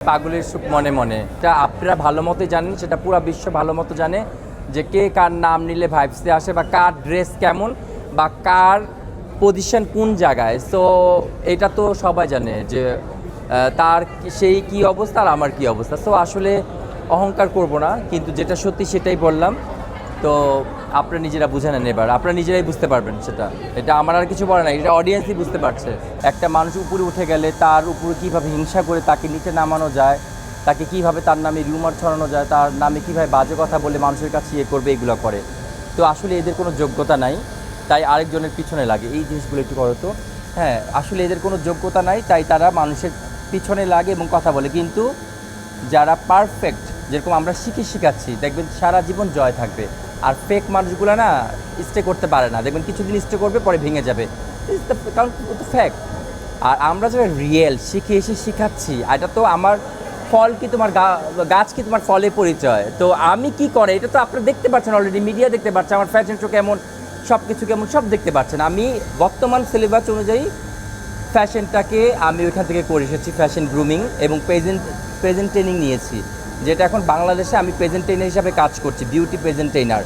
পাগলের সুখ মনে মনে, এটা আপনারা ভালো মতো জানেন, সেটা পুরো বিশ্ব ভালো মতো জানে যে কে কার নাম নিলে ভাইবসে আসে বা কার ড্রেস কেমন বা কার পজিশন কোন জায়গায়। সো এটা তো সবাই জানে যে তার সেই কি অবস্থা আর আমার কি অবস্থা। সো আসলে অহংকার করব না, কিন্তু যেটা সত্যি সেটাই বললাম। তো আপনারা নিজেরা বুঝে নেন, এবার আপনারা নিজেরাই বুঝতে পারবেন সেটা। এটা আমার আর কিছু বলে না, এটা অডিয়েন্সই বুঝতে পারছে। একটা মানুষ উপরে উঠে গেলে তার উপরে কীভাবে হিংসা করে তাকে নিচে নামানো যায়, তাকে কিভাবে তার নামে রিউমার ছড়ানো যায়, তার নামে কীভাবে বাজে কথা বলে মানুষের কাছে ইয়ে করবে, এগুলো করে। তো আসলে এদের কোনো যোগ্যতা নাই, তাই আরেকজনের পিছনে লাগে। এই জিনিসগুলো একটু করো তো। হ্যাঁ, আসলে এদের কোনো যোগ্যতা নাই, তাই তারা মানুষের পিছনে লাগে এবং কথা বলে। কিন্তু যারা পারফেক্ট, যেরকম আমরা শিখাচ্ছি, দেখবেন সারা জীবন জয় থাকবে। আর ফেক মানুষগুলো না স্টে করতে পারে না, দেখবেন কিছুদিন স্টে করবে পরে ভেঙে যাবে, কারণ তো ফ্যাক্ট। আর আমরা যারা রিয়েল শিখে এসে শিখাচ্ছি, এটা তো আমার ফল কি তোমার গাছ কি তোমার ফলে পরিচয়। তো আমি কি করে এটা তো আপনারা দেখতে পাচ্ছেন, অলরেডি মিডিয়া দেখতে পাচ্ছে, আমার ফ্যাশন শো কেমন, সব কিছু কেমন, সব দেখতে পাচ্ছেন। আমি বর্তমান সিলেবাস অনুযায়ী ফ্যাশনটাকে আমি ওইখান থেকে করে এসেছি, ফ্যাশন গ্রুমিং এবং প্রেজেন্ট ট্রেনিং নিয়েছি, যেটা এখন বাংলাদেশে আমি প্রেজেন্ট ট্রেনার হিসাবে কাজ করছি, বিউটি প্রেজেন্ট ট্রেনার।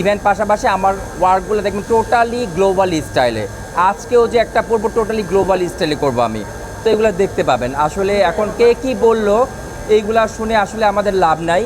ইভেন পাশাপাশি আমার ওয়ার্কগুলো দেখবেন টোটালি গ্লোবাল স্টাইলে। আজকেও যে একটা পড়বো টোটালি গ্লোবাল স্টাইলে করবো আমি। তো এগুলো দেখতে পাবেন। আসলে এখন কে কী বললো এইগুলা শুনে আসলে আমাদের লাভ নাই।